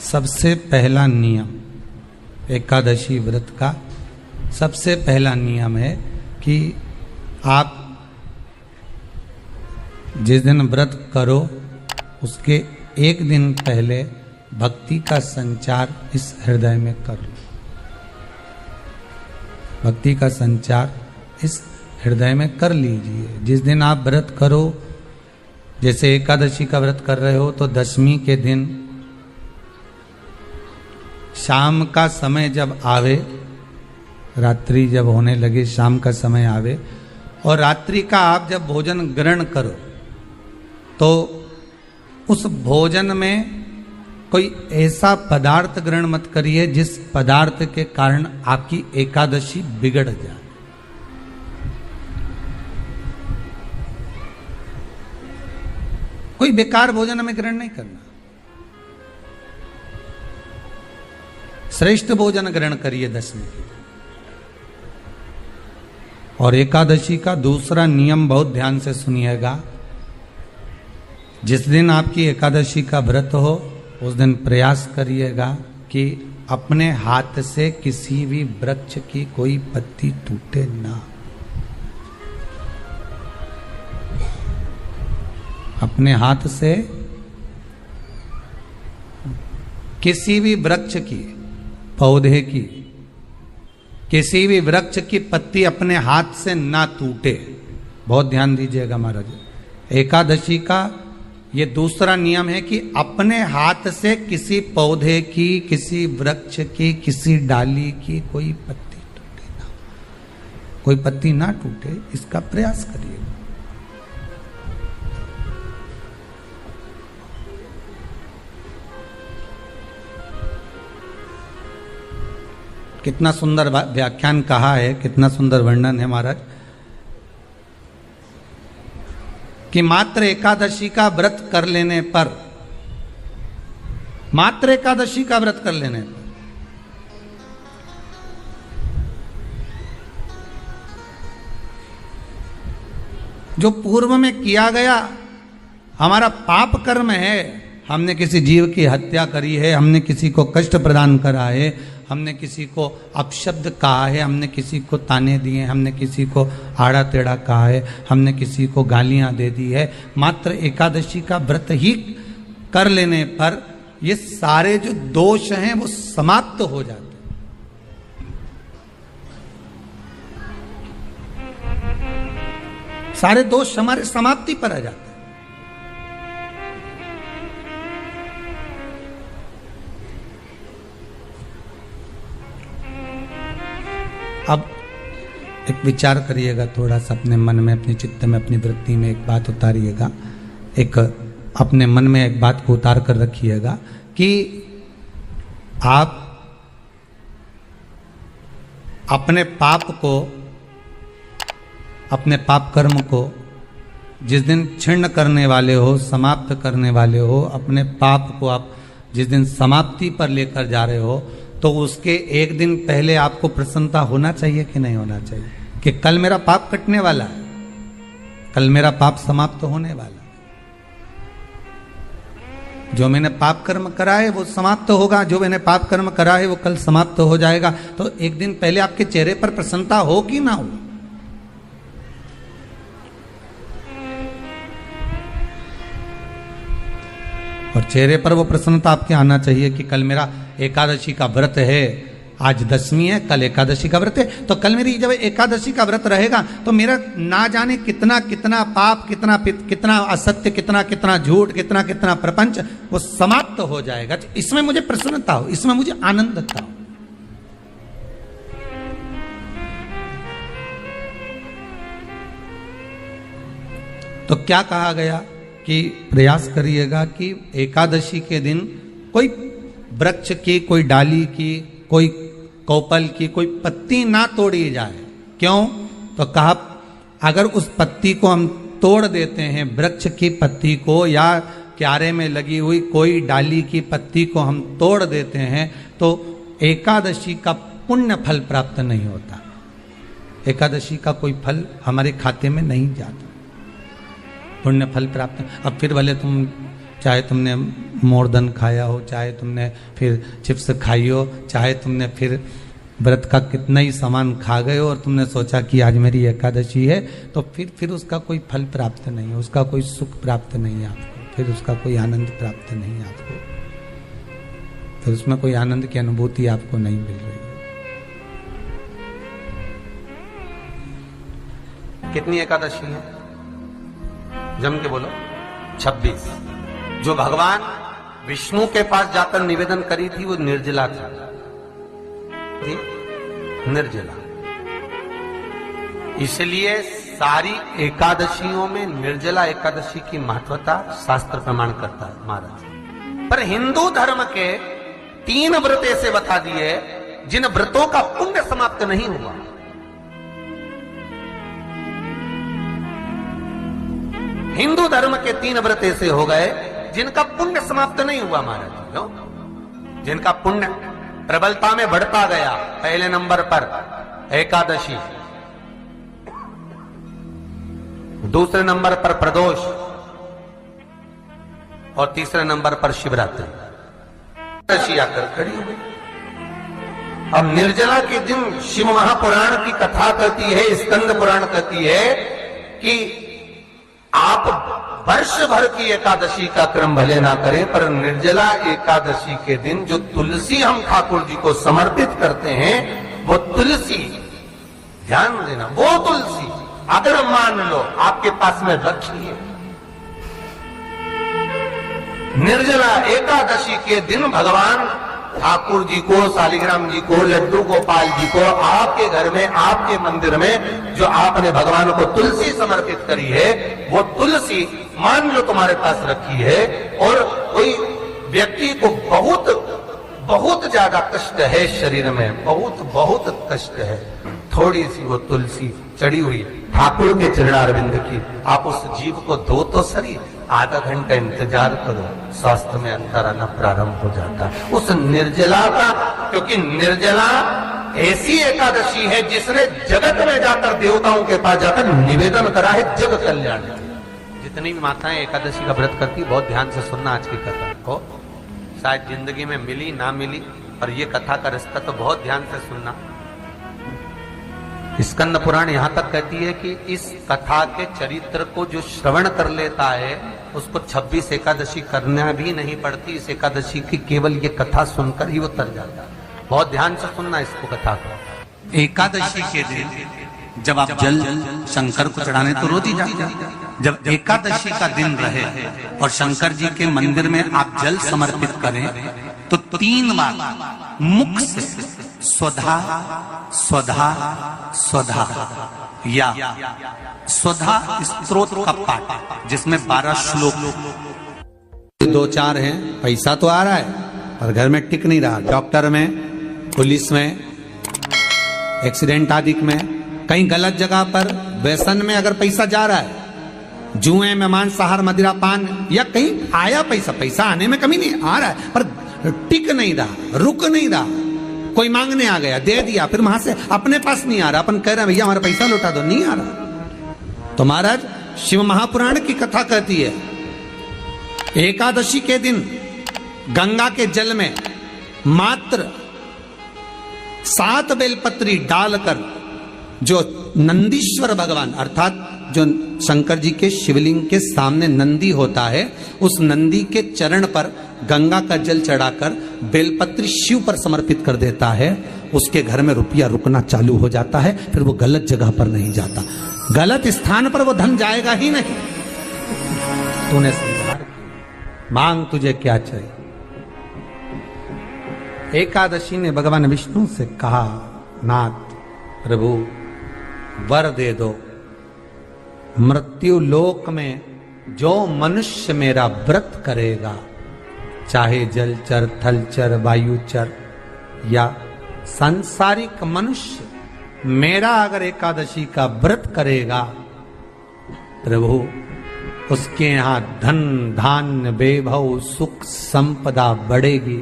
सबसे पहला नियम एकादशी व्रत का सबसे पहला नियम है कि आप जिस दिन व्रत करो उसके एक दिन पहले भक्ति का संचार इस हृदय में कर लो। भक्ति का संचार इस हृदय में कर लीजिए। जिस दिन आप व्रत करो, जैसे एकादशी का व्रत कर रहे हो तो दशमी के दिन शाम का समय जब आवे, रात्रि जब होने लगे, शाम का समय आवे और रात्रि का आप जब भोजन ग्रहण करो तो उस भोजन में कोई ऐसा पदार्थ ग्रहण मत करिए जिस पदार्थ के कारण आपकी एकादशी बिगड़ जाए। कोई बेकार भोजन हमें ग्रहण नहीं करना, श्रेष्ठ भोजन ग्रहण करिए दशमी के। और एकादशी का दूसरा नियम बहुत ध्यान से सुनिएगा। जिस दिन आपकी एकादशी का व्रत हो उस दिन प्रयास करिएगा कि अपने हाथ से किसी भी वृक्ष की कोई पत्ती टूटे ना। अपने हाथ से किसी भी वृक्ष की, पौधे की, किसी भी वृक्ष की पत्ती अपने हाथ से ना टूटे। बहुत ध्यान दीजिएगा महाराज। एकादशी का ये दूसरा नियम है कि अपने हाथ से किसी पौधे की, किसी वृक्ष की, किसी डाली की कोई पत्ती टूटे ना, कोई पत्ती ना टूटे, इसका प्रयास करिए। कितना सुंदर व्याख्यान कहा है, कितना सुंदर वर्णन है महाराज कि मात्र एकादशी का व्रत कर लेने पर, मात्र एकादशी का व्रत कर लेने पर जो पूर्व में किया गया हमारा पाप कर्म है, हमने किसी जीव की हत्या करी है, हमने किसी को कष्ट प्रदान करा है, हमने किसी को अपशब्द कहा है, हमने किसी को ताने दिए, हमने किसी को आड़ा टेढ़ा कहा है, हमने किसी को गालियां दे दी है, मात्र एकादशी का व्रत ही कर लेने पर ये सारे जो दोष हैं वो समाप्त हो जाते हैं। सारे दोष हमारे समाप्ति पर आ जाते हैं। अब एक विचार करिएगा थोड़ा सा अपने मन में, अपने चित्त में, अपनी वृत्ति में एक बात उतारिएगा। एक अपने मन में एक बात को उतार कर रखिएगा कि आप अपने पाप को, अपने पाप कर्म को जिस दिन छिन्न करने वाले हो, समाप्त करने वाले हो, अपने पाप को आप जिस दिन समाप्ति पर लेकर जा रहे हो तो उसके एक दिन पहले आपको प्रसन्नता होना चाहिए कि नहीं होना चाहिए कि कल मेरा पाप कटने वाला है, कल मेरा पाप समाप्त होने वाला है। जो मैंने पाप कर्म करा है वो समाप्त होगा, जो मैंने पाप कर्म करा है वो कल समाप्त हो जाएगा। तो एक दिन पहले आपके चेहरे पर प्रसन्नता हो कि ना हो? और चेहरे पर वो प्रसन्नता आपके आना चाहिए कि कल मेरा एकादशी का व्रत है, आज दशमी है, कल एकादशी का व्रत है, तो कल मेरी जब एकादशी का व्रत रहेगा तो मेरा ना जाने कितना कितना पाप, कितना असत्य, कितना झूठ, कितना प्रपंच वो समाप्त हो जाएगा। इसमें मुझे प्रसन्नता हो, इसमें मुझे आनंदता हो। तो क्या कहा गया कि प्रयास करिएगा कि एकादशी के दिन कोई वृक्ष की, कोई डाली की, कोई कोपल की कोई पत्ती ना तोड़ी जाए। क्यों? तो कहा अगर उस पत्ती को हम तोड़ देते हैं, वृक्ष की पत्ती को या क्यारे में लगी हुई कोई डाली की पत्ती को हम तोड़ देते हैं तो एकादशी का पुण्य फल प्राप्त नहीं होता, एकादशी का कोई फल हमारे खाते में नहीं जाता, पुण्य फल प्राप्त। अब फिर भले तुम चाहे तुमने मोरदन खाया हो, चाहे तुमने फिर चिप्स खाई हो, चाहे तुमने फिर व्रत का कितना ही सामान खा गए हो और तुमने सोचा कि आज मेरी एकादशी है, तो फिर उसका कोई फल प्राप्त नहीं है, उसका कोई सुख प्राप्त नहीं है आपको, फिर उसका कोई आनंद प्राप्त नहीं है आपको, फिर उसमें कोई आनंद की अनुभूति आपको नहीं मिल रही है। कितनी एकादशी है? जम के बोलो। 26। जो भगवान विष्णु के पास जाकर निवेदन करी थी वो निर्जला थी, निर्जला। इसलिए सारी एकादशियों में निर्जला एकादशी की महत्वता शास्त्र प्रमाण करता है महाराज। पर हिंदू धर्म के 3 व्रत ऐसे बता दिए जिन व्रतों का पुण्य समाप्त नहीं हुआ। हिंदू धर्म के 3 व्रत ऐसे हो गए जिनका पुण्य समाप्त नहीं हुआ महाराज। क्यों? जिनका पुण्य प्रबलता में बढ़ता गया। पहले नंबर पर एकादशी, दूसरे नंबर पर प्रदोष और तीसरे नंबर पर शिवरात्रि। एकादशी आकर खड़ी हो गई। अब निर्जला के दिन शिव महापुराण की कथा कहती है, स्कंद पुराण कहती है कि आप वर्ष भर की एकादशी का क्रम भले ना करें, पर निर्जला एकादशी के दिन जो तुलसी हम ठाकुर जी को समर्पित करते हैं, वो तुलसी, ध्यान देना, वो तुलसी अगर मान लो आपके पास में रखी है, निर्जला एकादशी के दिन भगवान ठाकुर जी को, शालिग्राम जी को, लड्डू गोपाल जी को आपके घर में, आपके मंदिर में जो आपने भगवान को तुलसी समर्पित करी है, वो तुलसी मान लो तुम्हारे पास रखी है और कोई व्यक्ति को बहुत ज्यादा कष्ट है शरीर में, बहुत कष्ट है, थोड़ी सी वो तुलसी चढ़ी हुई ठाकुर के चरणारविंद की, आप उस जीव को दो तो सही, आधा घंटा इंतजार करो, स्वास्थ्य में अंतर आना प्रारंभ हो जाता है उस निर्जला का। क्योंकि निर्जला ऐसी एकादशी है जिसने जगत में जाकर, देवताओं के पास जाकर निवेदन करा है जग कल्याण। जितनी भी माताएं एकादशी का व्रत करती, बहुत ध्यान से सुनना आज की कथा को, शायद जिंदगी में मिली ना मिली, और ये कथा का रिश्ता तो बहुत ध्यान से सुनना। स्कंद पुराण यहां तक कहती है कि इस कथा के चरित्र को जो श्रवण कर लेता है उसको 26 एकादशी करना भी नहीं पड़ती। इस एकादशी की केवल ये कथा सुनकर ही वो तर जाता है। बहुत ध्यान से सुनना इसको, कथा को। एकादशी के दिन जब आप जल शंकर को चढ़ाने तो रोज ही जाते हैं। जब एकादशी का दिन रहे और शंकर जी के मंदिर में आप जल समर्पित करें तो 3 बार मुख से स्वधा स्वधा स्वधा या स्वधा स्तोत्र का पाठ, जिसमें 12 श्लोक, 2-4 हैं। पैसा तो आ रहा है और घर में टिक नहीं रहा। डॉक्टर में, पुलिस में, एक्सीडेंट आदि में, कहीं गलत जगह पर, व्यसन में अगर पैसा जा रहा है, जुए में, मांसाहार, मदिरा पान, या कहीं आया पैसा आने में कमी नहीं, आ रहा है पर टिक नहीं रहा, रुक नहीं रहा। कोई मांगने आ गया, दे दिया, फिर वहां से अपने पास नहीं आ रहा, अपन कह रहे हैं भैया हमारा पैसा लौटा दो, नहीं आ रहा। तो महाराज शिव महापुराण की कथा कहती है एकादशी के दिन गंगा के जल में मात्र 7 बेलपत्री डालकर जो नंदीश्वर भगवान, अर्थात जो शंकर जी के शिवलिंग के सामने नंदी होता है, उस नंदी के चरण पर गंगा का जल चढ़ाकर बेलपत्री शिव पर समर्पित कर देता है, उसके घर में रुपया रुकना चालू हो जाता है। फिर वो गलत जगह पर नहीं जाता, गलत स्थान पर वो धन जाएगा ही नहीं। तूने स्वीकार किया, मांग तुझे क्या चाहिए। एकादशी ने भगवान विष्णु से कहा, नाथ प्रभु वर दे दो, मृत्यु लोक में जो मनुष्य मेरा व्रत करेगा, चाहे जलचर, थलचर, वायुचर या सांसारिक मनुष्य, मेरा अगर एकादशी का व्रत करेगा, प्रभु उसके यहां धन धान्य वैभव सुख संपदा बढ़ेगी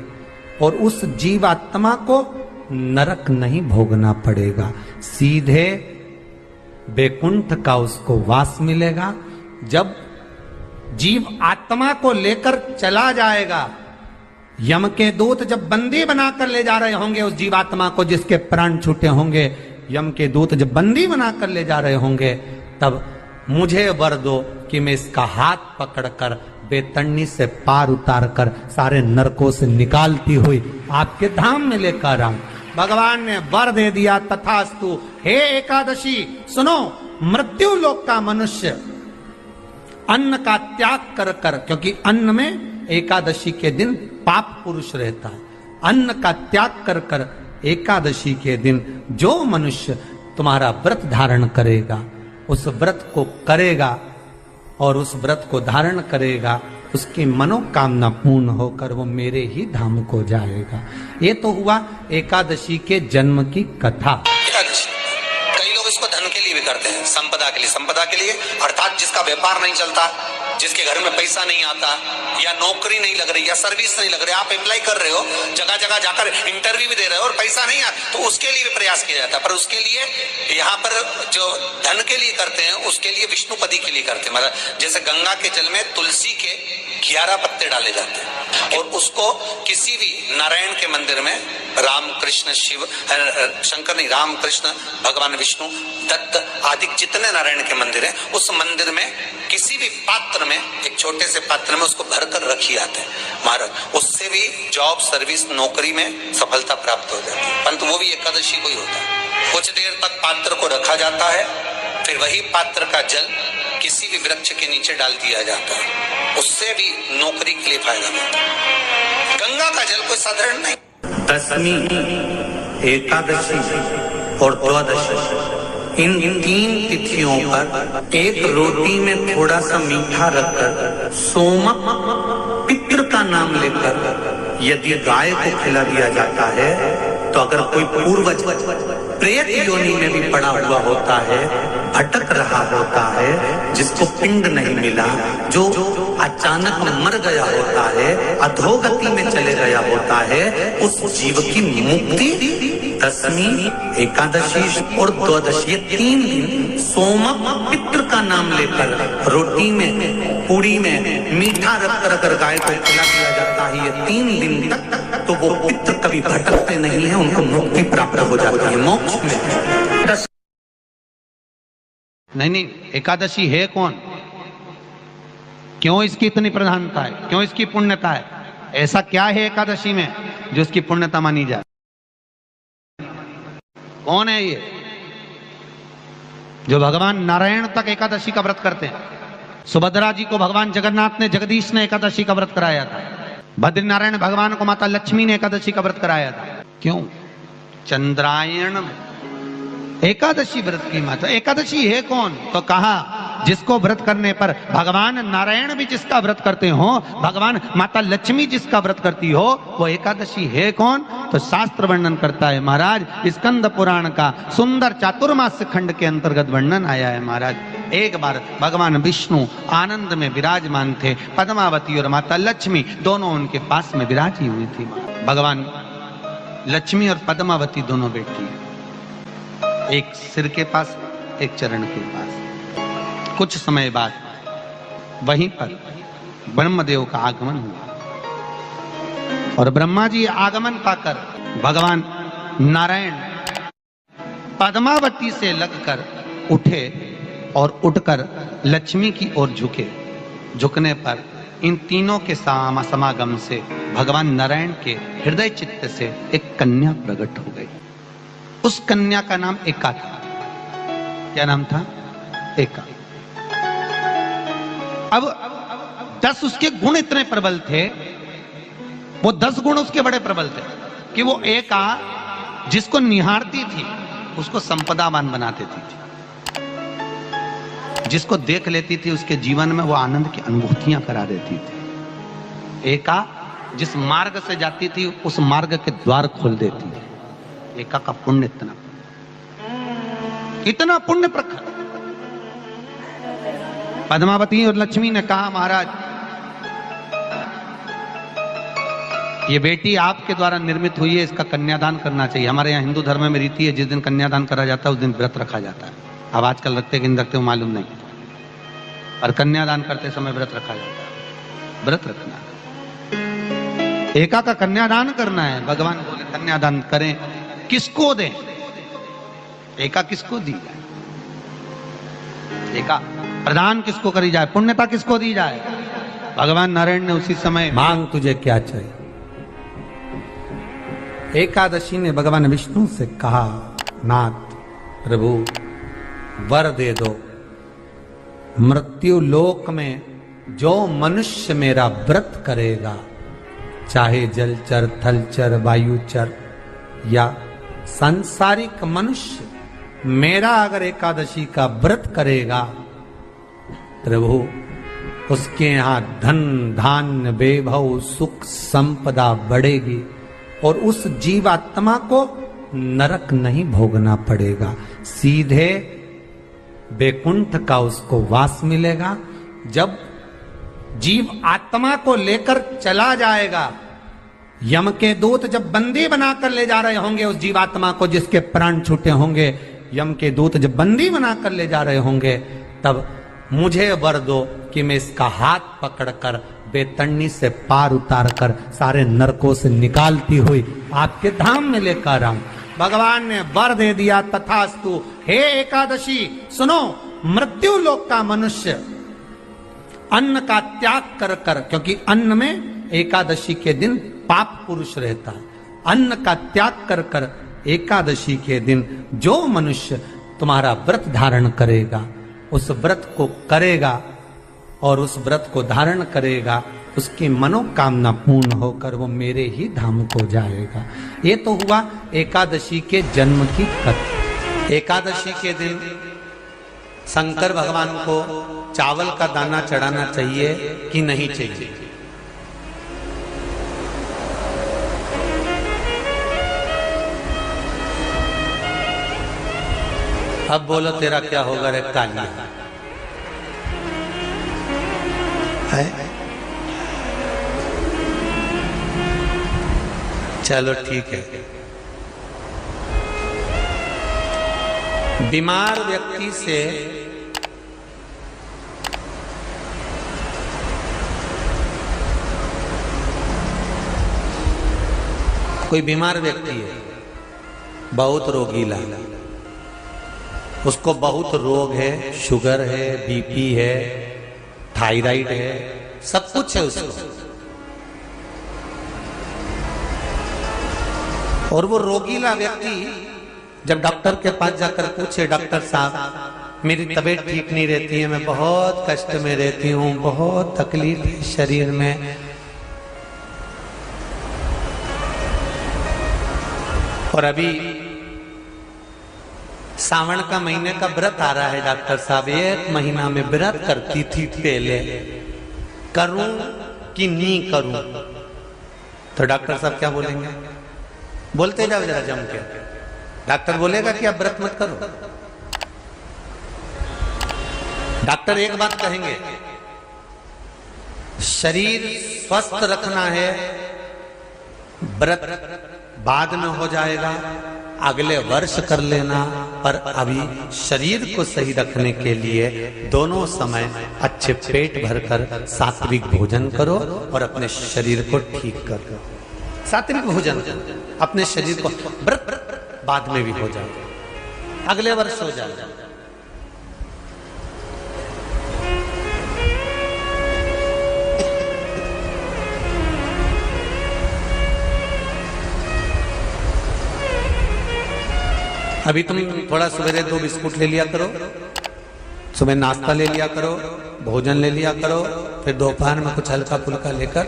और उस जीवात्मा को नरक नहीं भोगना पड़ेगा, सीधे वैकुंठ का उसको वास मिलेगा। जब जीव आत्मा को लेकर चला जाएगा। यम के दूत जब बंदी बनाकर ले जा रहे होंगे उस जीवात्मा को जिसके प्राण छूटे होंगे, यम के दूत जब बंदी बनाकर ले जा रहे होंगे, तब मुझे वर दो कि मैं इसका हाथ पकड़कर बेतरनी से पार उतार कर सारे नरकों से निकालती हुई आपके धाम में लेकर आऊं। भगवान ने वर दे दिया, तथास्तु। हे एकादशी सुनो, मृत्यु लोक का मनुष्य अन्न का त्याग कर कर, क्योंकि अन्न में एकादशी के दिन पाप पुरुष रहता है, अन्न का त्याग कर कर एकादशी के दिन जो मनुष्य तुम्हारा व्रत धारण करेगा, उस व्रत को करेगा और उस व्रत को धारण करेगा, उसकी मनोकामना पूर्ण होकर वो मेरे ही धाम को जाएगा। ये तो हुआ एकादशी के जन्म की कथा। एकादशी कई लोग इसको धन के लिए भी करते हैं, संपदा के लिए। संपदा के लिए अर्थात जिसका व्यापार नहीं चलता, जिसके घर में पैसा नहीं आता, या नौकरी नहीं लग रही, या सर्विस नहीं लग रही, आप अप्लाई कर रहे हो, जगह जगह जाकर इंटरव्यू भी दे रहे हो और पैसा नहीं आता, तो उसके लिए भी प्रयास किया जाता है। पर उसके लिए यहाँ पर जो धन के लिए करते हैं, उसके लिए विष्णुपदी के लिए करते हैं। मतलब जैसे गंगा के जल में तुलसी के 11 पत्ते डाले जाते हैं और उसको किसी भी नारायण के मंदिर में राम कृष्ण शिव शंकर नहीं, राम कृष्ण भगवान विष्णु दत्त आदि जितने नारायण के मंदिर हैं, उस मंदिर में किसी भी पात्र में, एक छोटे से पात्र में उसको भर कर रखी जाते हैं महाराज। उससे भी जॉब सर्विस नौकरी में सफलता प्राप्त हो जाती है। परंतु वो भी एकादशी को ही होता है। कुछ देर तक पात्र को रखा जाता है, फिर वही पात्र का जल किसी भी वृक्ष के नीचे डाल दिया जाता है, उससे भी नौकरी के लिए फायदा मिलता है। गंगा का जल कोई साधारण नहीं। दशमी, एकादशी और द्वादशी, इन 3 तिथियों पर एक रोटी में थोड़ा सा मीठा रखकर सोमक पितृ का नाम लेकर यदि गाय को खिला दिया जाता है, तो अगर कोई पूर्वज प्रेत योनि में भी पड़ा हुआ होता है, भटक रहा होता है, जिसको पिंड नहीं मिला, जो अचानक मर गया होता है, अधोगति में चले गया होता है, उस जीव की मुक्ति दशमी, एकादशी और द्वादशी, 3 दिन सोमक पितृ का नाम लेकर रोटी में, पूड़ी में मीठा रखकर अगर गाय को खिला दिया जाता है, ये 3 दिन तक, तो वो पितृ कभी भटकते नहीं है, उनको मुक्ति प्राप्त हो जाती है, मोक्ष में। नहीं, एकादशी है कौन, क्यों इसकी इतनी प्रधानता है, क्यों इसकी पुण्यता है, ऐसा क्या है एकादशी में जो इसकी पुण्यता मानी जाए? कौन है ये जो भगवान नारायण तक एकादशी का व्रत करते हैं? सुभद्रा जी को भगवान जगन्नाथ ने, जगदीश ने एकादशी का व्रत कराया था। भद्र नारायण भगवान को माता लक्ष्मी ने एकादशी का व्रत कराया था। क्यों? चंद्रायण एकादशी व्रत की माता। एकादशी है कौन? तो कहा जिसको व्रत करने पर भगवान नारायण भी जिसका व्रत करते हो, भगवान माता लक्ष्मी जिसका व्रत करती हो, वो एकादशी है कौन? तो शास्त्र वर्णन करता है महाराज, स्कंद पुराण का सुंदर चातुर्मास्य खंड के अंतर्गत वर्णन आया है महाराज। एक बार भगवान विष्णु आनंद में विराजमान थे, पद्मावती और माता लक्ष्मी दोनों उनके पास में विराजी हुई थी। भगवान लक्ष्मी और पद्मावती दोनों बेटी, एक सिर के पास, एक चरण के पास। कुछ समय बाद वहीं पर ब्रह्मदेव का आगमन हुआ और ब्रह्मा जी आगमन पाकर भगवान नारायण पद्मावती से लगकर उठे और उठकर लक्ष्मी की ओर झुके। झुकने पर इन तीनों के समागम से भगवान नारायण के हृदय चित्त से एक कन्या प्रकट हो गई। उस कन्या का नाम एका था। क्या नाम था? एका। अब 10 उसके गुण इतने प्रबल थे, वो 10 गुण उसके बड़े प्रबल थे कि वो एका जिसको निहारती थी उसको संपदावान बना देती थी, जिसको देख लेती थी उसके जीवन में वो आनंद की अनुभूतियां करा देती थी। एका जिस मार्ग से जाती थी उस मार्ग के द्वार खोल देती थी। एका का पुण्य इतना पुण्य प्रखर। पद्मावती और लक्ष्मी ने कहा महाराज ये बेटी आपके द्वारा निर्मित हुई है, इसका कन्यादान करना चाहिए। हमारे यहाँ हिंदू धर्म में रीति है, जिस दिन कन्यादान करा जाता है उस दिन व्रत रखा जाता है। अब आजकल रखते कि नहीं रखते हो मालूम नहीं। और कन्यादान करते समय व्रत रखा जाता है। व्रत रखना, एका का कन्यादान करना है। भगवान बोले कन्यादान करें, किसको दें? एका किसको दी जाए? एका प्रदान किसको करी जाए? पुण्यता किसको दी जाए? भगवान नारायण ने उसी समय मांग तुझे क्या चाहिए। एकादशी ने भगवान विष्णु से कहा, नाथ प्रभु वर दे दो, मृत्यु लोक में जो मनुष्य मेरा व्रत करेगा, चाहे जलचर, थलचर, वायुचर या सांसारिक मनुष्य, मेरा अगर एकादशी का व्रत करेगा, प्रभु उसके यहां धन धान्य वैभव सुख संपदा बढ़ेगी और उस जीवात्मा को नरक नहीं भोगना पड़ेगा, सीधे वैकुंठ का उसको वास मिलेगा। जब जीव आत्मा को लेकर चला जाएगा, यम के दूत जब बंदी बनाकर ले जा रहे होंगे उस जीवात्मा को जिसके प्राण छूटे होंगे, यम के दूत जब बंदी बनाकर ले जा रहे होंगे, तब मुझे वर दो कि मैं इसका हाथ पकड़कर बेतरनी से पार उतार कर सारे नरकों से निकालती हुई आपके धाम में लेकर आऊं। भगवान ने वर दे दिया, तथास्तु। हे एकादशी सुनो, मृत्यु लोक का मनुष्य अन्न का त्याग कर कर, क्योंकि अन्न में एकादशी के दिन पाप पुरुष रहता है, अन्न का त्याग कर कर एकादशी के दिन जो मनुष्य तुम्हारा व्रत धारण करेगा, उस व्रत को करेगा और उस व्रत को धारण करेगा, उसकी मनोकामना पूर्ण होकर वो मेरे ही धाम को जाएगा। ये तो हुआ एकादशी के जन्म की कथा। एकादशी के दिन शंकर भगवान को चावल का दाना चढ़ाना चाहिए कि नहीं चाहिए? अब बोलो तेरा क्या होगा रे कालिया? चलो ठीक है। बीमार व्यक्ति से कोई बीमार व्यक्ति है, बहुत रोगीला, उसको बहुत रोग है, शुगर है, बीपी है, थायराइड है, सब कुछ है उसको, और वो रोगीला व्यक्ति जब डॉक्टर के पास जाकर पूछे, डॉक्टर साहब मेरी तबीयत ठीक नहीं रहती है, मैं बहुत कष्ट में रहती हूँ, बहुत तकलीफ है शरीर में, और अभी सावन का महीने का व्रत आ रहा है डॉक्टर साहब, 1 महीना में व्रत करती थी पहले, करूं कि नहीं करूं? तो डॉक्टर साहब क्या बोलेंगे? बोलते जाओ जरा जम के। डॉक्टर बोलेगा कि आप व्रत मत करो। डॉक्टर एक बात कहेंगे, शरीर स्वस्थ रखना है, व्रत बाद में हो जाएगा, अगले वर्ष कर लेना, पर अभी शरीर को सही रखने के लिए दोनों समय अच्छे पेट भरकर सात्विक भोजन करो और अपने शरीर को ठीक करो। सात्विक भोजन अपने शरीर को, व्रत बाद में भी हो जाए, अगले वर्ष हो जाए। अभी तुम थोड़ा सवेरे 2 बिस्कुट ले लिया करो, सुबह नाश्ता ले लिया करो, भोजन ले लिया करो, फिर दोपहर में कुछ हल्का फुल्का लेकर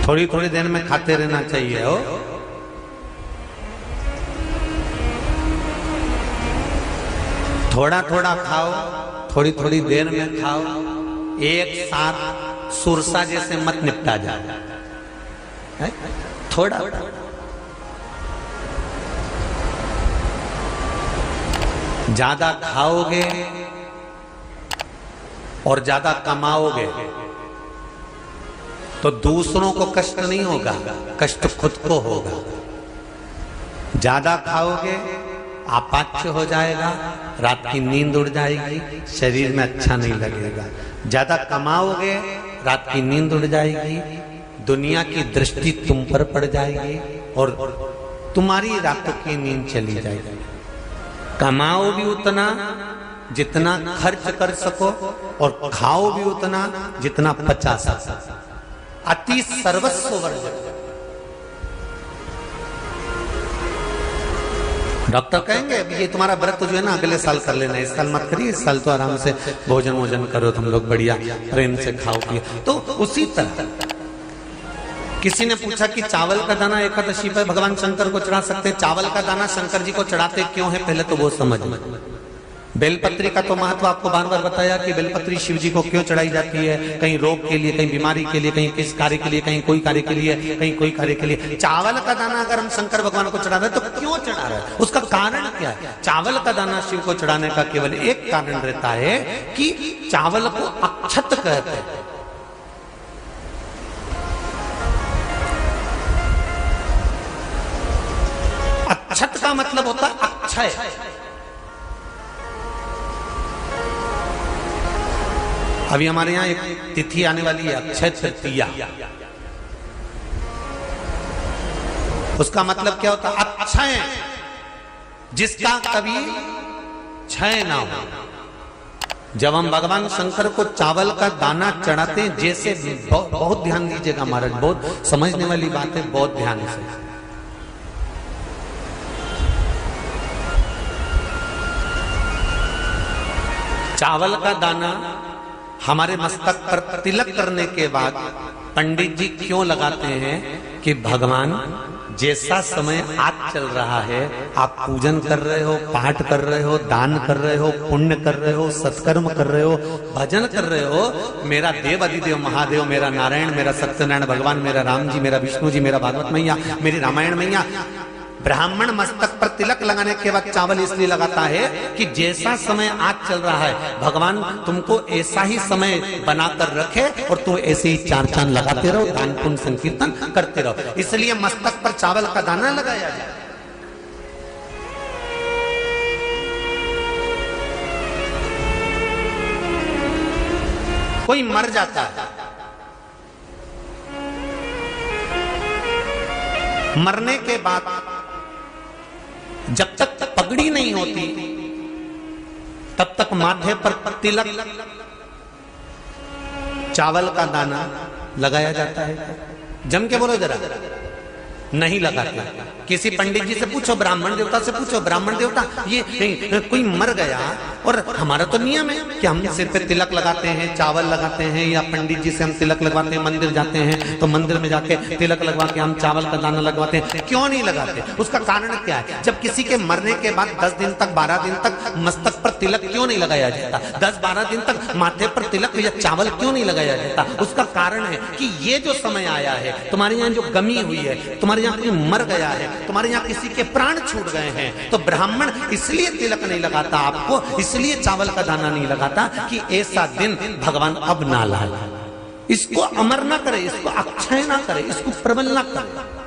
थोड़ी थोड़ी देर में खाते रहना चाहिए हो। थोड़ा थोड़ा खाओ, थोड़ी थोड़ी देर में खाओ, एक साथ सुरसा जैसे मत निपटा जाए, थोड़ा ज्यादा खाओगे और ज्यादा कमाओगे तो दूसरों को कष्ट नहीं होगा, कष्ट खुद को होगा। ज्यादा खाओगे अपाच्य हो जाएगा, रात की नींद उड़ जाएगी, शरीर में अच्छा नहीं लगेगा। ज्यादा कमाओगे, रात की नींद उड़ जाएगी, दुनिया की दृष्टि तुम पर पड़ जाएगी और तुम्हारी रातों की नींद चली जाएगी। कमाओ भी उतना जितना खर्च कर सको और खाओ भी उतना जितना पचा सको। अति सर्वस्व वर्जक। डॉक्टर कहेंगे अभी ये तुम्हारा व्रत जो है ना अगले साल कर लेना, इस साल मत करिए, इस साल तो आराम से भोजन वोजन करो तुम लोग, बढ़िया प्रेम से खाओ पियो। तो उसी तरह किसी ने पूछा कि चावल का दाना एकादशी पर भगवान शंकर को चढ़ा सकते हैं? चावल का दाना शंकर जी को चढ़ाते क्यों है, पहले तो वो समझ लें। बेलपत्री का तो महत्व आपको बार बार बताया कि बेलपत्री शिव जी को क्यों चढ़ाई जाती है, कहीं रोग के लिए, कहीं बीमारी के लिए, कहीं किस कार्य के लिए, कहीं कोई कार्य के लिए, कहीं कोई कार्य के लिए। चावल का दाना अगर हम शंकर भगवान को चढ़ा रहे हैं तो क्यों चढ़ा रहे हैं, उसका कारण क्या है? चावल का दाना शिव को चढ़ाने का केवल एक कारण रहता है कि चावल को अक्षत कहते हैं। अक्षत का मतलब होता है अक्षय। अभी हमारे यहां एक तिथि आने वाली है, अक्षय तृतीया। उसका मतलब क्या होता है? अक्षय, जिसका कभी क्षय ना हो। जब हम भगवान शंकर को चावल का दाना चढ़ाते हैं, जैसे बहुत ध्यान दीजिएगा महाराज, बहुत समझने वाली बात है, बहुत ध्यान से। चावल का दाना हमारे मस्तक पर तिलक करने के बाद पंडित जी क्यों लगाते हैं कि भगवान जैसा समय आज चल रहा है, आप पूजन कर रहे हो, पाठ कर रहे हो, दान कर रहे हो, पुण्य कर रहे हो, सत्कर्म कर रहे हो, भजन कर रहे हो, मेरा देव अधिदेव महादेव, मेरा नारायण, मेरा सत्यनारायण भगवान, मेरा राम जी, मेरा विष्णु जी, मेरा भागवत मैया, मेरी रामायण मैया। ब्राह्मण मस्तक पर तिलक लगाने के बाद चावल इसलिए लगाता है कि जैसा समय आज चल रहा है, भगवान तुमको ऐसा ही समय बनाकर रखे और तुम ऐसे ही चार चांद लगाते रहो, दान पुण्य संकीर्तन करते रहो। इसलिए मस्तक पर चावल का दाना लगाया जाए। कोई मर जाता है, मरने के बाद जब तक पगड़ी नहीं होती तब तक माथे पर तिलक, चावल का दाना लगाया जाता है। जम के बोलो जरा, नहीं लगाते। किसी पंडित जी से पूछो, ब्राह्मण देवता से पूछो, ब्राह्मण देवता ये कोई मर गया और हमारा तो नियम है कि हम सिर पे तिलक लगाते हैं, चावल लगाते हैं, या पंडित जी से हम तिलक लगवाते हैं, मंदिर जाते हैं तो मंदिर में जाके तिलक लगवा के हम चावल का दाना लगवाते हैं। क्यों नहीं लगाते? उसका कारण क्या है? जब किसी के मरने के बाद 10 दिन तक, 12 दिन तक मस्तक पर तिलक क्यों नहीं लगाया जाता? 10-12 दिन तक माथे पर तिलक या चावल क्यों नहीं लगाया जाता? उसका कारण है कि ये जो समय आया है, तुम्हारे यहाँ जो गमी हुई है, तुम्हारे यहाँ कोई मर गया है, तुम्हारे यहाँ किसी के प्राण छूट गए हैं, तो ब्राह्मण इसलिए तिलक नहीं लगाता आपको, इसलिए चावल का दाना नहीं लगाता कि ऐसा दिन भगवान अब ना लाए, इसको अमर ना करे, इसको अक्षय ना करे, इसको प्रबल ना करे।